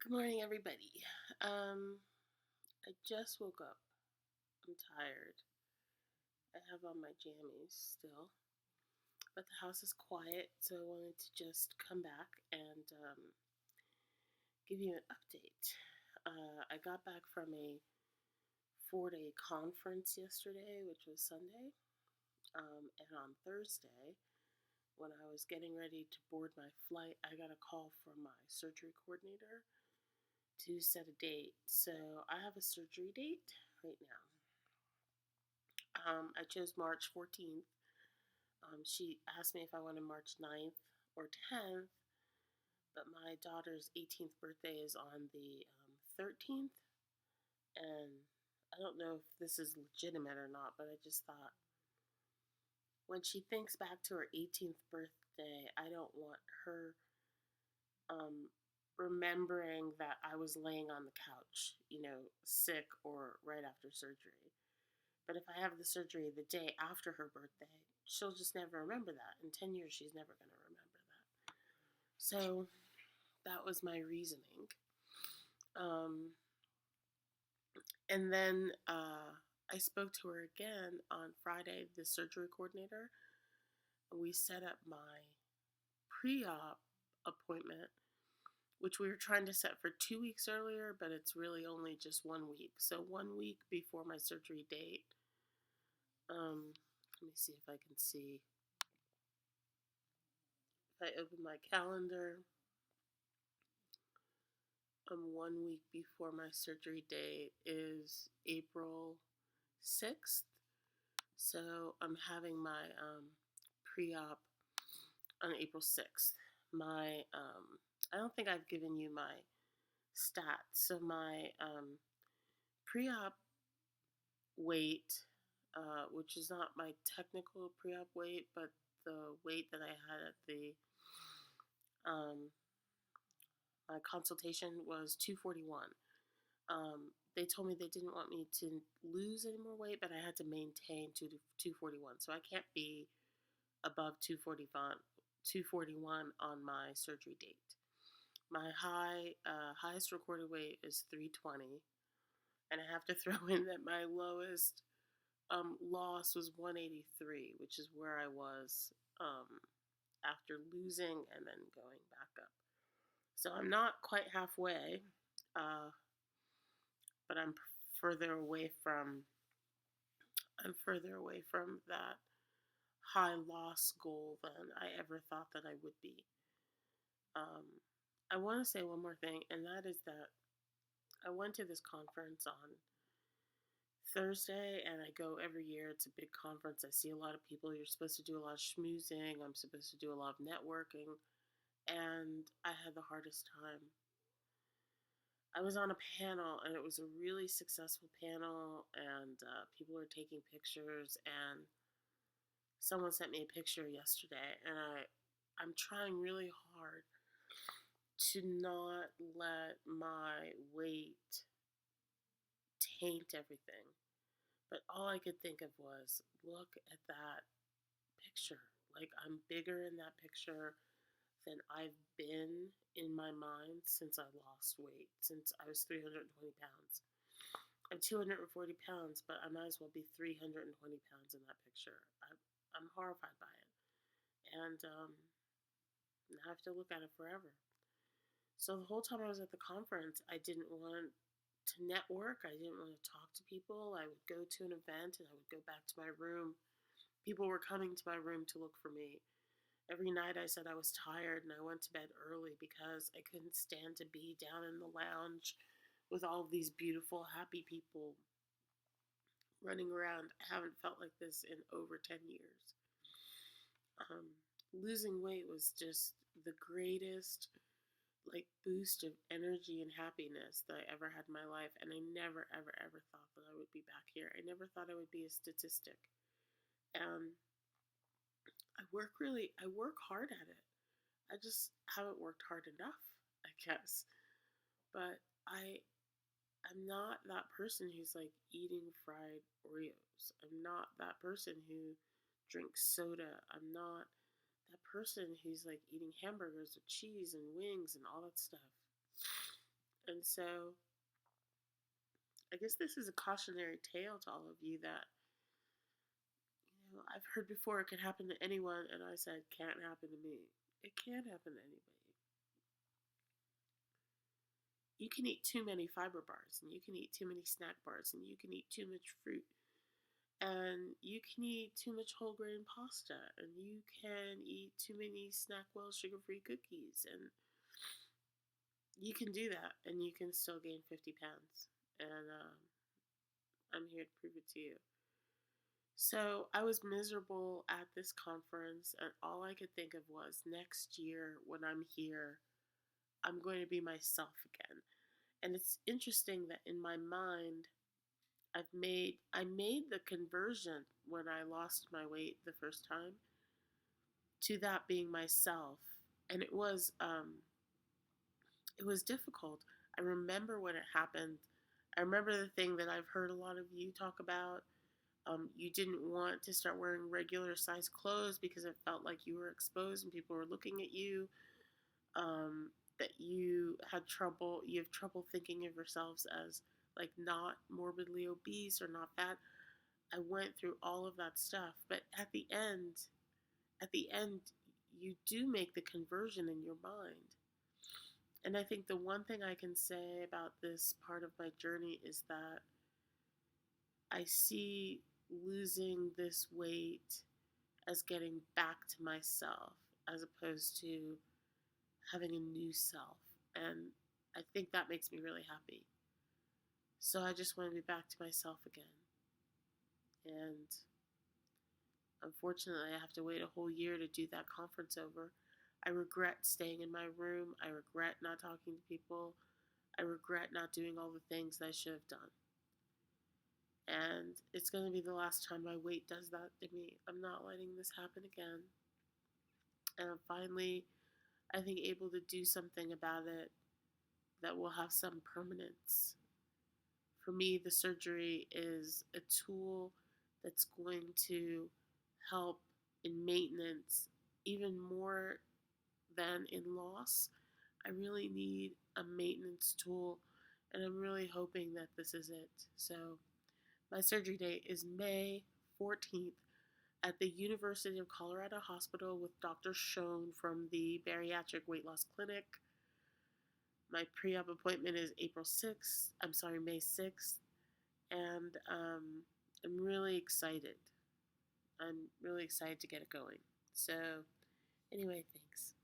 Good morning, everybody. I just woke up. I'm tired. I have on my jammies still, but the house is quiet, so I wanted to just come back and give you an update. I got back from a 4-day conference yesterday, which was Sunday, and on Thursday, when I was getting ready to board my flight, I got a call from my surgery coordinator to set a date. So I have a surgery date right now. I chose March 14th. She asked me if I wanted March 9th or 10th, but my daughter's 18th birthday is on the 13th, and I don't know if this is legitimate or not, but I just thought when she thinks back to her 18th birthday, I don't want her remembering that I was laying on the couch, sick or right after surgery. But if I have the surgery the day after her birthday, she'll just never remember that. In 10 years, she's never going to remember that. So that was my reasoning. And then I spoke to her again on Friday, the surgery coordinator. We set up my pre-op appointment, which we were trying to set for 2 weeks earlier, but it's really only just 1 week. So 1 week before my surgery date. Let me see if I can see. If I open my calendar, 1 week before my surgery date is April 6th. So I'm having my pre-op on April 6th. I don't think I've given you my stats. So my pre-op weight, which is not my technical pre-op weight, but the weight that I had at the my consultation was 241. They told me they didn't want me to lose any more weight, but I had to maintain 241. So I can't be above 241 on my surgery date. My highest recorded weight is 320, and I have to throw in that my lowest loss was 183, which is where I was after losing and then going back up. So I'm not quite halfway, but I'm further away from that high loss goal than I ever thought that I would be. I want to say one more thing, and that is that I went to this conference on Thursday, and I go every year. It's a big conference. I see a lot of people. You're supposed to do a lot of schmoozing. I'm supposed to do a lot of networking, and I had the hardest time. I was on a panel, and it was a really successful panel, and people were taking pictures, and someone sent me a picture yesterday, and I'm trying really hard to not let my weight taint everything. But all I could think of was, look at that picture. Like, I'm bigger in that picture than I've been in my mind since I lost weight, since I was 320 pounds. I'm 240 pounds, but I might as well be 320 pounds in that picture. I'm horrified by it. And I have to look at it forever. So the whole time I was at the conference, I didn't want to network. I didn't want to talk to people. I would go to an event and I would go back to my room. People were coming to my room to look for me. Every night I said I was tired and I went to bed early because I couldn't stand to be down in the lounge with all of these beautiful, happy people running around. I haven't felt like this in over 10 years. Losing weight was just the greatest boost of energy and happiness that I ever had in my life, and I never ever thought that I would be back here. I never thought I would be a statistic. I work hard at it. I just haven't worked hard enough, I guess. But I'm not that person who's eating fried Oreos. I'm not that person who drinks soda. I'm not that person who's eating hamburgers with cheese and wings and all that stuff. And so I guess this is a cautionary tale to all of you that, I've heard before it could happen to anyone, and I said, can't happen to me. It can happen to anybody. You can eat too many fiber bars, and you can eat too many snack bars, and you can eat too much fruit, and you can eat too much whole grain pasta, and you can eat too many Snackwell sugar free cookies, and you can do that, and you can still gain 50 pounds. And I'm here to prove it to you. So I was miserable at this conference, and all I could think of was next year when I'm here, I'm going to be myself again. And it's interesting that in my mind, I made the conversion when I lost my weight the first time to that being myself, and it was difficult. I remember when it happened. I remember the thing that I've heard a lot of you talk about. You didn't want to start wearing regular size clothes because it felt like you were exposed and people were looking at you. That you have trouble thinking of yourselves as like not morbidly obese or not fat. I went through all of that stuff, but at the end, you do make the conversion in your mind. And I think the one thing I can say about this part of my journey is that I see losing this weight as getting back to myself as opposed to having a new self. And I think that makes me really happy. So I just want to be back to myself again. And unfortunately, I have to wait a whole year to do that conference over. I regret staying in my room. I regret not talking to people. I regret not doing all the things that I should have done. And it's going to be the last time my weight does that to me. I'm not letting this happen again. And I'm finally, I think, able to do something about it that will have some permanence. For me, the surgery is a tool that's going to help in maintenance even more than in loss. I really need a maintenance tool, and I'm really hoping that this is it. So, my surgery date is May 14th at the University of Colorado Hospital with Dr. Schoen from the Bariatric Weight Loss Clinic. My pre-op appointment is May 6th, and I'm really excited. I'm really excited to get it going. So, anyway, thanks.